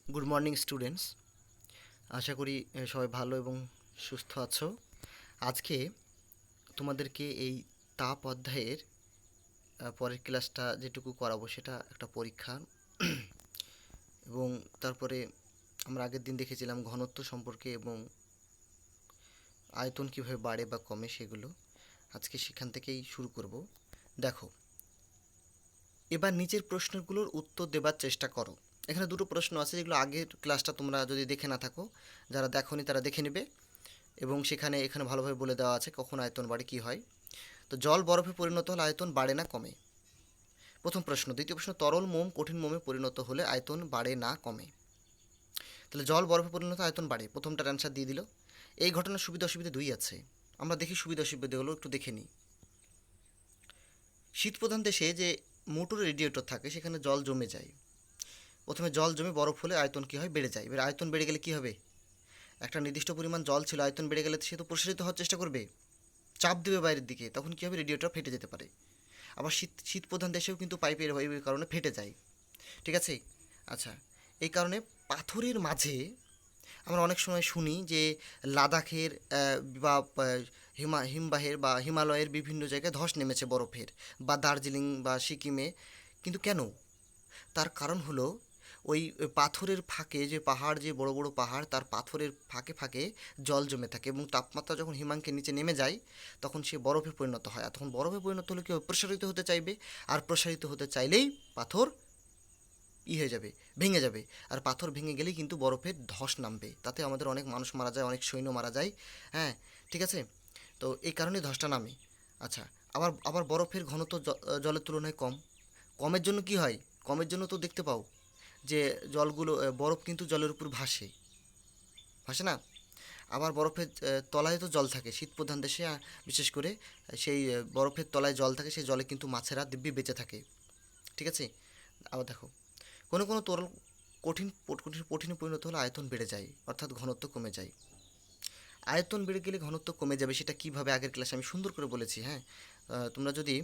Good morning students. আশা করি সবাই ভালো এবং সুস্থ আছো। আজকে তোমাদেরকে এই তাপ অধ্যায়ের পরের ক্লাসটা যেটুকু করাবো সেটা একটা পরীক্ষা। এবং তারপরে আমরা আগের দিন দেখেছিলাম ঘনত্ব সম্পর্কে এবং আয়তন কীভাবে বাড়ে বা কমে সেগুলো। আজকে সেখান থেকেই শুরু করব। দেখো, এবার নিচের প্রশ্নগুলোর উত্তর দেবার চেষ্টা করো। এখানে দুটো প্রশ্ন আছে যেগুলো আগের ক্লাসটা তোমরা যদি দেখে না থাকো, যারা দেখোনি তারা দেখে নেবে। এবং এখানে ভালোভাবে বলে দেওয়া আছে কখন আয়তন বাড়ে কী হয়। তো জল বরফে পরিণত হলে আয়তন বাড়ে না কমে? প্রথম প্রশ্ন। দ্বিতীয় প্রশ্ন, তরল মোম কঠিন মোমে পরিণত হলে আয়তন বাড়ে না কমে? তাহলে জল বরফে পরিণত আয়তন বাড়ে, প্রথমটার অ্যান্সার দিয়ে দিল। এই ঘটনার সুবিধা অসুবিধা দুই আছে, আমরা দেখি সুবিধা অসুবিধাগুলো একটু দেখে নিই। শীতপ্রধান দেশে যে মোটর রেডিয়েটর থাকে সেখানে জল জমে যায়। প্রথমে জল জমে বরফ হলে আয়তন কী হয়? বেড়ে যায়। এবার আয়তন বেড়ে গেলে কী হবে? একটা নির্দিষ্ট পরিমাণ জল ছিল, আয়তন বেড়ে গেলে সে তো প্রসারিত হওয়ার চেষ্টা করবে, চাপ দেবে বাইরের দিকে, তখন কী হবে? রেডিয়েটর ফেটে যেতে পারে। আবার শীতপ্রধান দেশেও কিন্তু পাইপের কারণে ফেটে যায়। ঠিক আছে? আচ্ছা, এই কারণে পাথরের মাঝে আমরা অনেক সময় শুনি যে লাদাখের বা হিমবাহের বা হিমালয়ের বিভিন্ন জায়গায় ধস নেমেছে বরফের, বা দার্জিলিং বা সিকিমে। কিন্তু কেন? তার কারণ হলো ওই পাথরের ফাঁকে, যে পাহাড়, যে বড় বড় পাহাড়, তার পাথরের ফাঁকে ফাঁকে জল জমে থাকে এবং তাপমাত্রা যখন হিমাঙ্কের নিচে নেমে যায় তখন সে বরফে পরিণত হয়। আর তখন বরফে পরিণত হলে কি হবে? প্রসারিত হতে চাইবে, আর প্রসারিত হতে চাইলেই পাথর হয়ে যাবে, ভেঙে যাবে। আর পাথর ভেঙে গেলেই কিন্তু বরফের ধস নামবে, তাতে আমাদের অনেক মানুষ মারা যায়, অনেক সৈন্য মারা যায়। হ্যাঁ, ঠিক আছে? তো এই কারণে ধসটা নামে। আচ্ছা, আবার আবার বরফের ঘনত্ব জলের তুলনায় কম। কমের জন্য কি হয়? কমের জন্য তো দেখতে পাও যে জলগুলো, বরফ কিন্তু জলের উপর ভাসে, ভাসে না? আবার বরফের তলায় তো জল থাকে শীতপ্রধান দেশে, বিশেষ করে সেই বরফের তলায় জল থাকে, সেই জলে কিন্তু মাছেরা দিব্যি বেঁচে থাকে। ঠিক আছে? আবার দেখো, কোনো কোনো তরল কঠিন কঠিনে পরিণত হলে আয়তন বেড়ে যায়, অর্থাৎ ঘনত্ব কমে যায়। আয়তন বেড়ে গেলে ঘনত্ব কমে যাবে, সেটা কিভাবে আগের ক্লাসে আমি সুন্দর করে বলেছি। হ্যাঁ, তোমরা যদি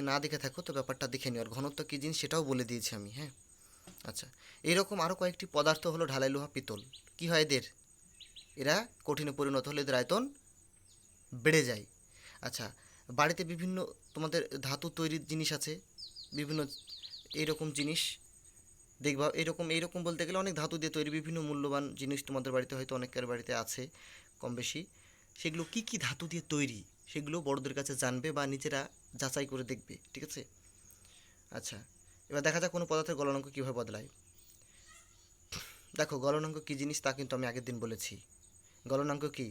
না দেখে থাকো তো ব্যাপারটা দেখে নিও, আর ঘনত্ব কী জিনিস সেটাও বলে দিয়েছি আমি। হ্যাঁ, আচ্ছা, এইরকম আরও কয়েকটি পদার্থ হলো ঢালাই লোহা, পিতল। কী হয় এদের? এরা কঠিনে পরিণত হলে এদের আয়তন বেড়ে যায়। আচ্ছা, বাড়িতে বিভিন্ন তোমাদের ধাতু তৈরির জিনিস আছে, বিভিন্ন এইরকম জিনিস দেখবা। এইরকম এইরকম বলতে গেলে অনেক ধাতু দিয়ে তৈরি বিভিন্ন মূল্যবান জিনিস তোমাদের বাড়িতে হয়তো অনেকের বাড়িতে আছে কম বেশি। সেগুলো কি কি ধাতু দিয়ে তৈরি সেগুলো বড়দের কাছে জানবে বা নিজেরা যাচাই করে দেখবে। ঠিক আছে? আচ্ছা, এবার দেখা যাক কোনো পদার্থের গলনাঙ্ক কীভাবে বদলায়। দেখো, গলনাঙ্ক কী জিনিস তা কিন্তু আমি আগের দিন বলেছি। গলনাঙ্ক কী?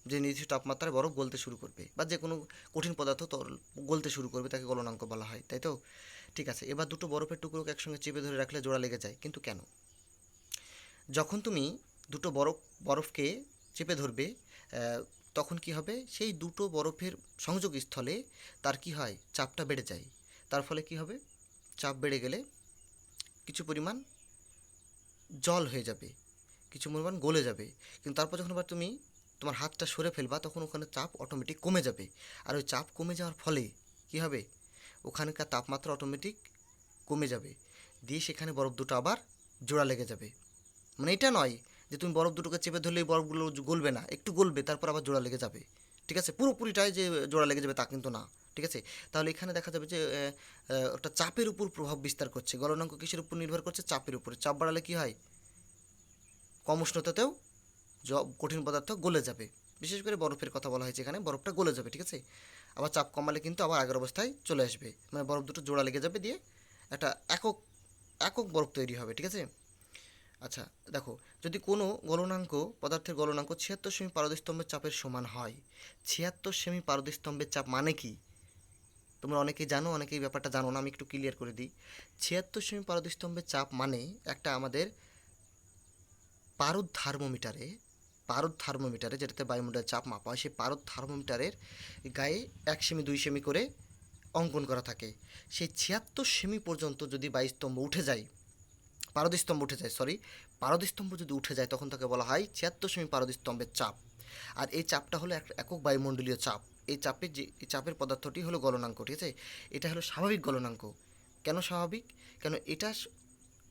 যে নির্দিষ্ট তাপমাত্রায় বরফ গলতে শুরু করবে বা যে কোনো কঠিন পদার্থ তরল গলতে শুরু করবে তাকে গলনাঙ্ক বলা হয়, তাই তো? ঠিক আছে, এবার দুটো বরফের টুকরোকে একসঙ্গে চেপে ধরে রাখলে জোড়া লেগে যায়, কিন্তু কেন? যখন তুমি দুটো বরফকে চেপে ধরবে, তখন কি হবে? সেই দুটো বরফের সংযোগ স্থলে তার কি হয়? চাপটা বেড়ে যায়। তার ফলে কি হবে? চাপ বেড়ে গেলে কিছু পরিমাণ জল হয়ে যাবে, কিছু পরিমাণ গলে যাবে। কিন্তু তারপর যখন আবার তুমি তোমার হাতটা সরে ফেলবা তখন ওখানে চাপ অটোমেটিক কমে যাবে। আর ওই চাপ কমে যাওয়ার ফলে কি হবে? ওখানকার তাপমাত্রা অটোমেটিক কমে যাবে, দিয়ে সেখানে বরফ দুটো আবার জোড়া লেগে যাবে। মানে এটা নয় যে তুমি বরফ দুটোকে চেপে ধরলেই বরফগুলো গলবে না, একটু গলবে তারপর আবার জোড়া লেগে যাবে। ঠিক আছে? পুরোপুরিটাই যে জোড়া লেগে যাবে তা কিন্তু না। ঠিক আছে? তাহলে এখানে দেখা যাবে যে ওটা চাপের উপর প্রভাব বিস্তার করছে। গলনাঙ্ক কিসের উপর নির্ভর করছে? চাপের উপরে। চাপ বাড়ালে কি হয়? কম উষ্ণতাতেও কঠিন পদার্থ গলে যাবে। বিশেষ করে বরফের কথা বলা হয়েছে এখানে, বরফটা গলে যাবে। ঠিক আছে? আবার চাপ কমালে কিন্তু আবার আগের অবস্থায় চলে আসবে, মানে বরফ দুটো জোড়া লেগে যাবে, দিয়ে একটা একক একক বরফ তৈরি হবে। ঠিক আছে? আচ্ছা, দেখো, যদি কোনো পদার্থের গলনাঙ্ক ৭৬ সেমি পারদস্তম্ভের চাপের সমান হয়। ৭৬ সেমি পারদস্তম্ভের চাপ মানে কি? তোমরা অনেকেই জানো, অনেকেই ব্যাপারটা জানো না, আমি একটু ক্লিয়ার করে দিই। ৭৬ সেমি পারদস্তম্ভের চাপ মানে একটা আমাদের পারদ থার্মোমিটারে যেটাতে বায়ুমণ্ডলের চাপ মাপা হয়, সেই পারদ থার্মোমিটারের গায়ে ১ সেমি ২ সেমি করে অঙ্কন করা থাকে। সেই ৭৬ সেমি পর্যন্ত যদি বায়ুস্তম্ভ উঠে যায়, পারদস্তম্ভ উঠে যায়, সরি, পারদস্তম্ভ যদি উঠে যায় তখন তাকে বলা হয় ৭৬ সেমি পারদস্তম্ভের চাপ। আর এই চাপটা হলো একক বায়ুমণ্ডলীয় চাপ। এই চাপের পদার্থটি হলো গলনাঙ্ক। ঠিক আছে? এটা হলো স্বাভাবিক গলনাঙ্ক। কেন স্বাভাবিক? কেন এটা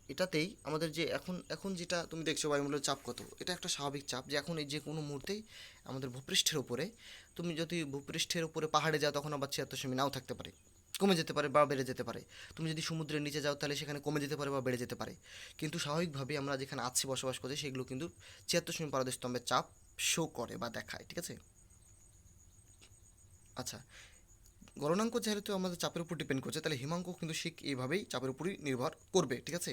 এটাতেই আমাদের যে এখন এখন যেটা তুমি দেখছো বায়ুমণ্ডলের চাপ কত, এটা একটা স্বাভাবিক চাপ যে এখন এই যে কোনো মুহূর্তেই আমাদের ভূপৃষ্ঠের উপরে, তুমি যদি ভূপৃষ্ঠের উপরে পাহাড়ে যাও তখন আবার 76 নাও থাকতে পারে, কমে যেতে পারে বা বেড়ে যেতে পারে। তুমি যদি সমুদ্রের নিচে যাও তাহলে সেখানে কমে যেতে পারে বা বেড়ে যেতে পারে। কিন্তু স্বাভাবিকভাবে আমরা যেখানে আছি বসবাস করছি সেগুলো কিন্তু 76 পারদ স্তম্ভের চাপ শো করে বা দেখায়, ঠিক আছে। আচ্ছা, গলনাঙ্ক যেহেতু আমাদের চাপের উপর ডিপেন্ড করছে, তাহলে হিমাঙ্ক কিন্তু ঠিক এইভাবেই চাপের উপরই নির্ভর করবে, ঠিক আছে।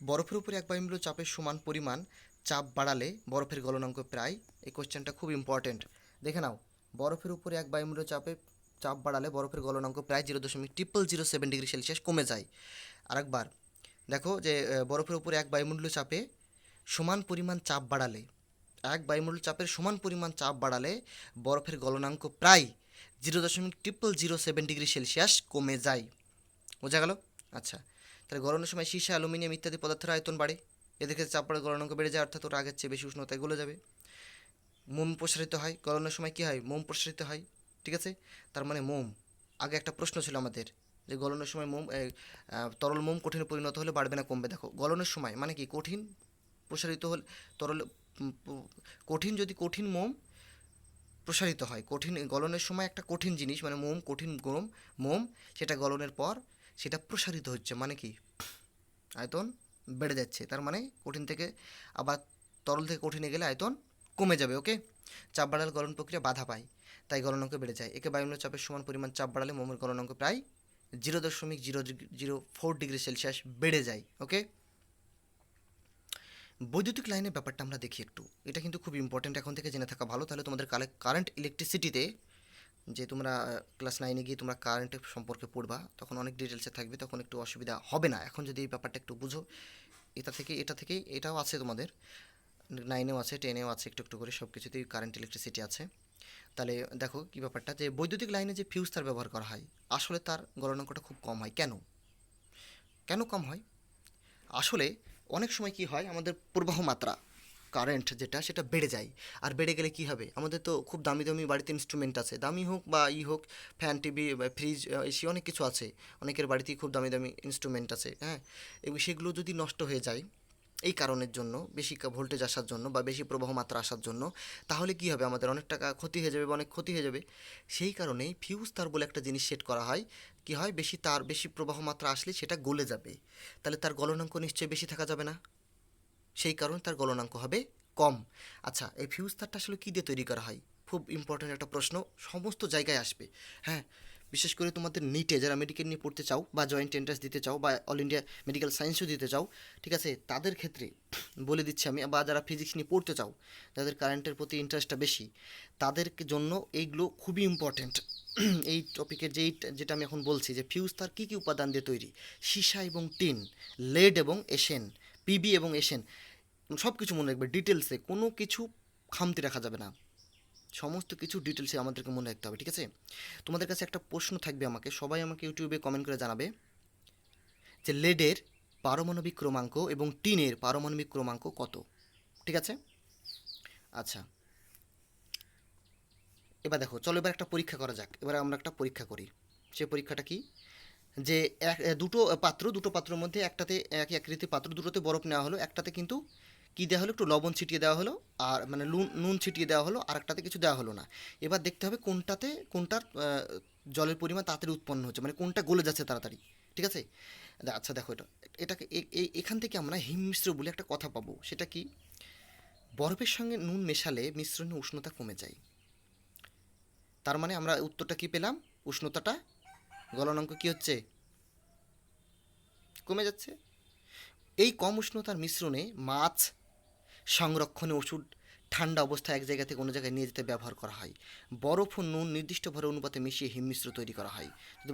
বরফের উপরে এক বায়ুমণ্ডলীয় চাপের সমান পরিমাণ চাপ বাড়ালে বরফের গলনাঙ্ক প্রায়, এই কোশ্চেনটা খুব ইম্পর্টেন্ট, দেখে নাও। বরফের উপরে এক বায়ুমণ্ডলীয় চাপ বাড়ালে বরফের গলনাঙ্ক প্রায় 0.007 ডিগ্রি সেলসিয়াস কমে যায়। আরেকবার দেখো যে বরফের উপরে এক বায়ুমণ্ডলীয় চাপে সমান পরিমাণ চাপ বাড়ালে, এক বায়ুমণ্ডল চাপের সমান পরিমাণ চাপ বাড়ালে বরফের গলনাঙ্ক প্রায় 0.0007 ডিগ্রি সেলসিয়াস কমে যায়। বোঝা গেল? আচ্ছা, তাহলে গলনের সময় সীসা, অ্যালুমিনিয়াম ইত্যাদি পদার্থের আয়তন বাড়ে, এদের ক্ষেত্রে চাপ বাড়ে গলনাঙ্ক বেড়ে যায়, অর্থাৎ ওরা আগের চেয়ে বেশি উষ্ণতায় গলে যাবে। মোম প্রসারিত হয়, গলনের সময় কী হয়? মোম প্রসারিত হয়, ঠিক আছে। তার মানে মোম, আগে একটা প্রশ্ন ছিল আমাদের যে গলনের সময় মোম তরল মোম কঠিনে পরিণত হলে বাড়বে না কমবে। দেখো গলনের সময় মানে কি, কঠিন প্রসারিত হলে তরল, কঠিন যদি কঠিন মোম প্রসারিত হয়, কঠিন গলনের সময় একটা কঠিন জিনিস মানে মোম, কঠিন গরম মোম, সেটা গলনের পর সেটা প্রসারিত হচ্ছে, মানে কি আয়তন বেড়ে যাচ্ছে। তার মানে কঠিন থেকে আবার তরল থেকে কঠিনে গেলে আয়তন কমে যাবে, ওকে। চাপ বাড়ালে গলন প্রক্রিয়া বাধা পায়, তাই গলনাঙ্ক বেড়ে যায়। একে বায়ুমণ্ডলীয় চাপের সমান পরিমাণ চাপ বাড়ালে মোমের গলনাঙ্ক প্রায় 0.004 ডিগ্রি সেলসিয়াস বেড়ে যায়, ওকে। বৈদ্যুতিক লাইনের ব্যাপারটা আমরা দেখি একটু, এটা কিন্তু খুব ইম্পর্টেন্ট, এখন থেকে জেনে থাকা ভালো, তাহলে তোমাদের কারেন্ট ইলেকট্রিসিটিতে যে তোমরা ক্লাস 9-এ গিয়ে তোমরা কারেন্টের সম্পর্কে পড়বা তখন অনেক ডিটেলসে থাকবে, তখন একটু অসুবিধা হবে না। এখন যদি এই ব্যাপারটা একটু বুঝো, এটা থেকেই এটাও আছে তোমাদের 9-এও আছে, 10-এও আছে, একটু একটু করে সব কিছুতেই কারেন্ট ইলেকট্রিসিটি আছে। তাহলে দেখো কী ব্যাপারটা, যে বৈদ্যুতিক লাইনে যে ফিউজ তার ব্যবহার করা হয় আসলে তার গলনাঙ্কটা খুব কম হয়। কেন কেন কম হয়? আসলে অনেক সময় কি হয়, আমাদের প্রবাহ মাত্রা কারেন্ট যেটা সেটা বেড়ে যায়, আর বেড়ে গেলে কি হবে, আমাদের তো খুব দামি দামি বাড়িতে ইনস্ট্রুমেন্ট আছে, দামি হোক বা হোক, ফ্যান, টিভি, ফ্রিজ, এসি, অনেক কিছু আছে, অনেকের বাড়িতেই খুব দামি দামি ইনস্ট্রুমেন্ট আছে, হ্যাঁ। এবং সেগুলো যদি নষ্ট হয়ে যায় এই কারণের জন্য, বেশি ভোল্টেজ আসার জন্য বা বেশি প্রবাহ মাত্রা আসার জন্য, তাহলে কি হবে, আমাদের অনেক টাকা ক্ষতি হয়ে যাবে বা অনেক ক্ষতি হয়ে যাবে। সেই কারণেই ফিউজ তার বলে একটা জিনিস সেট করা হয়, কি হয়, বেশি তার বেশি প্রবাহ মাত্রা আসলে সেটা গলে যাবে, তাহলে তার গলনাঙ্ক নিশ্চয়ই বেশি থাকা যাবে না, সেই কারণে তার গলনাঙ্ক হবে কম। আচ্ছা, এই ফিউজ তারটা আসলে কী দিয়ে তৈরি করা হয়? খুব ইম্পর্ট্যান্ট একটা প্রশ্ন, সমস্ত জায়গায় আসবে, হ্যাঁ। বিশেষ করে তোমাদের নিটে যারা মেডিকেল নিয়ে পড়তে চাও বা জয়েন্ট এন্ট্রান্স দিতে চাও বা অল ইন্ডিয়া মেডিকেল সায়েন্সও দিতে চাও, ঠিক আছে, তাদের ক্ষেত্রে বলে দিচ্ছি আমি, বা যারা ফিজিক্স নিয়ে পড়তে চাও, যাদের কারেন্টের প্রতি ইন্টারেস্টটা বেশি, তাদের জন্য এইগুলো খুবই ইম্পর্ট্যান্ট। এই টপিকের যেটা আমি এখন বলছি, যে ফিউজ তার কী কী উপাদান দিয়ে তৈরি, সীসা এবং টিন, লেড এবং এশেন, পিবি এবং এশেন, সব কিছু মনে রাখবে ডিটেলসে, কোনো কিছু খামতি রাখা যাবে না, সমস্ত কিছু ডিটেলসে আমাদেরকে মনে রাখতে হবে, ঠিক আছে। তোমাদের কাছে একটা প্রশ্ন থাকবে, সবাই আমাকে ইউটিউবে কমেন্ট করে জানাবে যে লেডের পারমাণবিক ক্রমাঙ্ক এবং টিনের পারমাণবিক ক্রমাঙ্ক কত, ঠিক আছে। আচ্ছা, এবার দেখো, চলো এবার একটা পরীক্ষা করা যাক, এবার আমরা একটা পরীক্ষা করি। সে পরীক্ষাটা কি, যে দুটো পাত্রের মধ্যে একটাতে একই আকৃতির পাত্র, দুটোতে বরফ নেওয়া হলো, একটাতে কিন্তু কী দেওয়া হলো, একটু লবণ ছিটিয়ে দেওয়া হলো, আর মানে নুন ছিটিয়ে দেওয়া হলো, আর একটাতে কিছু দেওয়া হলো না। এবার দেখতে হবে কোনটার জলের পরিমাণ তাড়াতাড়ি উৎপন্ন হচ্ছে, মানে কোনটা গলে যাচ্ছে তাড়াতাড়ি, ঠিক আছে। আচ্ছা দেখো, এটাকে এখান থেকে আমরা হিমমিশ্র বলে একটা কথা পাবো, সেটা কি, বরফের সঙ্গে নুন মেশালে মিশ্রণে উষ্ণতা কমে যায়, তার মানে আমরা উত্তরটা কি পেলাম, উষ্ণতাটা গলনাঙ্ক কী হচ্ছে, কমে যাচ্ছে। এই কম উষ্ণতার মিশ্রণে মাছ সংরক্ষণে ওষুধ ঠান্ডা অবস্থায় এক জায়গা থেকে অন্য জায়গায় নিয়ে যেতে ব্যবহার করা হয়। বরফ ও নুন নির্দিষ্ট ভরের অনুপাতে মিশিয়ে হিমমিশ্র তৈরি করা হয়। যদি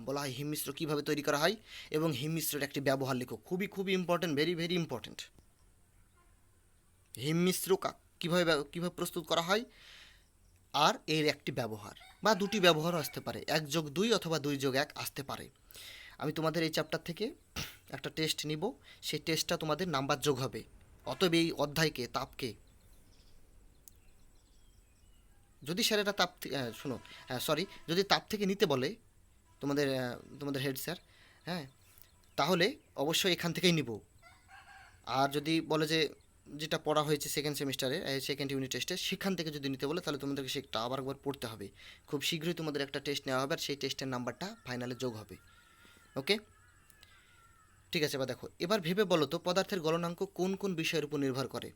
বলা হয় হিমমিশ্র কীভাবে তৈরি করা হয় এবং হিমমিশ্রের একটি ব্যবহার লেখো, খুবই খুবই ইম্পর্টেন্ট, ভেরি ভেরি ইম্পর্টেন্ট। হিমমিশ্র কীভাবে কীভাবে প্রস্তুত করা হয় আর এর একটি ব্যবহার, বা দুটি ব্যবহারও আসতে পারে, 1+2 অথবা 2+1 আসতে পারে। আমি তোমাদের এই চ্যাপ্টার থেকে একটা টেস্ট নিব, সেই টেস্টটা তোমাদের নাম্বার যোগ হবে। অতএব এই অধ্যায়কে, তাপকে, যদি স্যারেরা শোনো, হ্যাঁ সরি, যদি তাপ থেকে নিতে বলে তোমাদের হেড স্যার, হ্যাঁ, তাহলে অবশ্যই এখান থেকেই নিব, আর যদি বলে যে যেটা পড়া হয়েছে সেকেন্ড সেমিস্টারে সেকেন্ড ইউনিট টেস্টে সেখান থেকে যদি নিতে বলে তাহলে তোমাদেরকে সেটা আবার একবার পড়তে হবে। খুব শীঘ্রই তোমাদের একটা টেস্ট নেওয়া হবে আর সেই টেস্টের নাম্বারটা ফাইনালে যোগ হবে। ওকে, ঠিক আছে। এবার দেখো, এবার ভেবে বলো তো পদার্থের গলনাঙ্ক কোন কোন বিষয়ের উপর নির্ভর করে।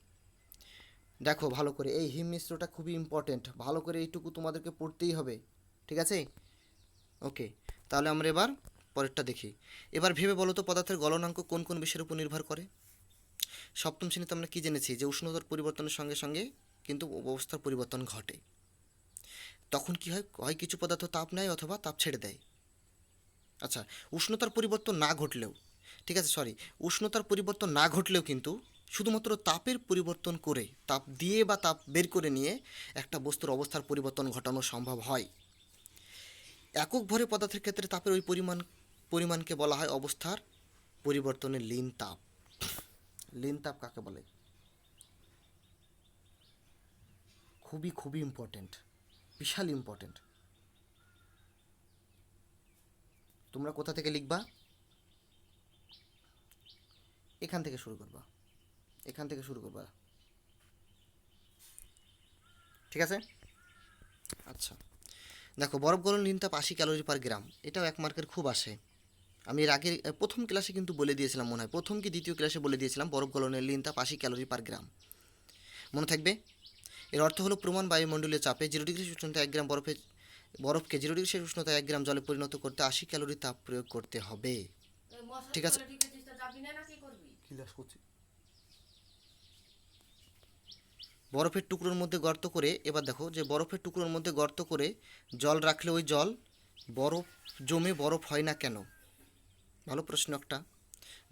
দেখো ভালো করে, এই হিম মিশ্রটা খুবই ইম্পর্টেন্ট, ভালো করে এইটুকু তোমাদেরকে পড়তেই হবে, ঠিক আছে। ওকে, তাহলে আমরা এবার পরেরটা দেখি। এবার ভেবে বলো তো পদার্থের গলনাঙ্ক কোন কোন বিষয়ের উপর নির্ভর করে। সপ্তম শ্রেণীতে আমরা কী জেনেছি যে উষ্ণতার পরিবর্তনের সঙ্গে সঙ্গে কিন্তু অবস্থার পরিবর্তন ঘটে। তখন কি হয়, হয় কিছু পদার্থ তাপ নেয় অথবা তাপ ছেড়ে দেয়। আচ্ছা, উষ্ণতার পরিবর্তন না ঘটলেও, ঠিক আছে, সরি, উষ্ণতার পরিবর্তন না ঘটলেও কিন্তু শুধুমাত্র তাপের পরিবর্তন করে, তাপ দিয়ে বা তাপ বের করে নিয়ে একটা বস্তুর অবস্থার পরিবর্তন ঘটানো সম্ভব হয়। একক ভরে পদার্থের ক্ষেত্রে তাপের ওই পরিমাণকে বলা হয় অবস্থার পরিবর্তনের লীন তাপ। লীন তাপ কাকে বলে? খুবই খুবই ইম্পর্টেন্ট, বিশাল ইম্পর্টেন্ট। তোমরা কোথা থেকে লিখবা? এখান থেকে শুরু করবা, এখান থেকে শুরু করবা, ঠিক আছে। আচ্ছা, দেখো বরফ গলন লীন তাপ 80 ক্যালোরি পার গ্রাম, এটাও এক মার্কের খুব আসে। আমি এর আগে প্রথম ক্লাসে কিন্তু বলে দিয়েছিলাম, মনে হয় প্রথম কি দ্বিতীয় ক্লাসে বলে দিয়েছিলাম বরফ গলনের লীন তাপ 80 ক্যালোরি পার গ্রাম, মনে থাকবে। এর অর্থ হলো প্রমাণ বায়ুমণ্ডলীয় চাপে 0 ডিগ্রি উষ্ণতায় 1 গ্রাম বরফকে 0 ডিগ্রি উষ্ণতায় 1 গ্রাম জলে পরিণত করতে 80 ক্যালোরি তাপ প্রয়োগ করতে হবে, ঠিক আছে। বরফের টুকরোর মধ্যে গর্ত করে, এবার দেখো যে বরফের টুকরোর মধ্যে গর্ত করে জল রাখলে ওই জল বরফ জমে বরফ হয় না কেন? ভালো প্রশ্ন একটা।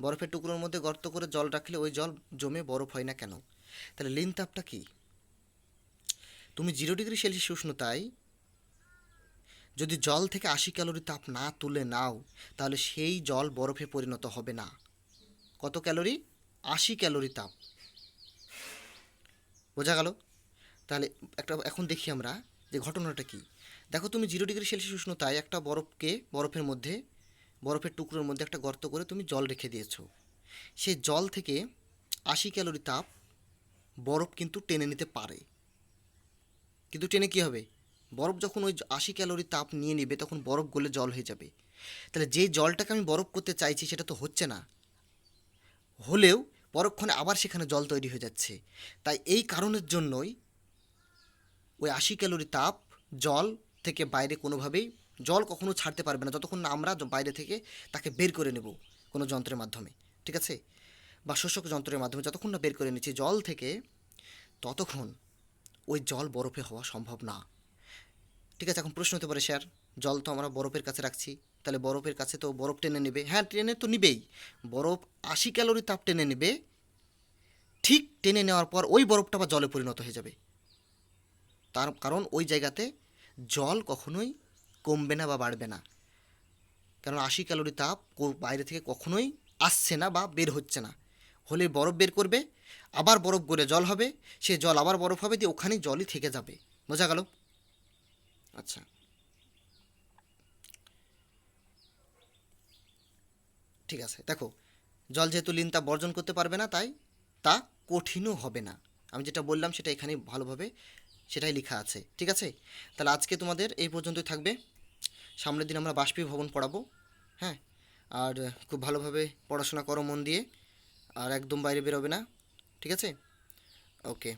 বরফের টুকরোর মধ্যে গর্ত করে জল রাখলে ওই জল জমে বরফ হয় না কেন? তাহলে লীন তাপটা কি? তুমি 0 ডিগ্রি সেলসিয়াস উষ্ণতায় যদি জল থেকে 80 ক্যালোরি তাপ না তুলে নাও তাহলে সেই জল বরফে পরিণত হবে না। কত ক্যালোরি? 80 ক্যালোরি তাপ, বোঝা গেল? তাহলে এখন দেখি আমরা যে ঘটনাটা কি। দেখো, তুমি 0 ডিগ্রি সেলসিয়াস উষ্ণতায় একটা বরফের টুকরোর মধ্যে একটা গর্ত করে তুমি জল রেখে দিয়েছো। সেই জল থেকে 80 ক্যালোরি তাপ বরফ কিন্তু টেনে নিতে পারে, কিন্তু টেনে কী হবে? বরফ যখন ওই 80 ক্যালোরি তাপ নিয়ে নেবে তখন বরফ গলে জল হয়ে যাবে। তাহলে যে জলটাকে আমি বরফ করতে চাইছি সেটা তো হচ্ছে না, হলেও পরক্ষণে আবার সেখানে জল তৈরি হয়ে যাচ্ছে। তাই এই কারণের জন্যই ওই 80 ক্যালোরি তাপ জল থেকে বাইরে কোনোভাবেই, জল কখনো ছাড়তে পারবে না যতক্ষণ না আমরা বাইরে থেকে তাকে বের করে নেব কোনো যন্ত্রের মাধ্যমে, ঠিক আছে, বা শোষক যন্ত্রের মাধ্যমে যতক্ষণ না বের করে নিচ্ছি জল থেকে, ততক্ষণ ওই জল বরফে হওয়া সম্ভব না, ঠিক আছে। এখন প্রশ্ন হতে পারে, স্যার জল তো আমরা বরফের কাছে রাখছি, তাহলে বরফের কাছে তো বরফ টেনে নেবে। হ্যাঁ, টেনে তো নিবেই, বরফ 80 ক্যালোরি তাপ টেনে নেবে, ঠিক টেনে নেওয়ার পর ওই বরফটা আবার জলে পরিণত হয়ে যাবে। তার কারণ ওই জায়গাতে জল কখনোই কমবে না বা বাড়বে না, কারণ 80 ক্যালোরি তাপ বাইরে থেকে কখনোই আসছে না বা বের হচ্ছে না। হলে বরফ বের করবে, আবার বরফ গলে জল হবে, সে জল আবার বরফ হবে, দিয়ে ওখানেই জলই থেকে যাবে, বোঝা গেল? আচ্ছা, ঠিক আছে। দেখো, জল যেহেতু লীন তাপ বর্জন করতে পারবে না তাই তা কঠিনও হবে না। আমি যেটা বললাম সেটা এখানে ভালোভাবে সেটাই লেখা আছে, ঠিক আছে। তাহলে আজকে তোমাদের এই পর্যন্তই থাকবে। সামনের দিন আমরা বাষ্পীভবন পড়াবো, হ্যাঁ। আর খুব ভালোভাবে পড়াশোনা করো মন দিয়ে, আর একদম বাইরে বেরোবে না, ঠিক আছে। ওকে।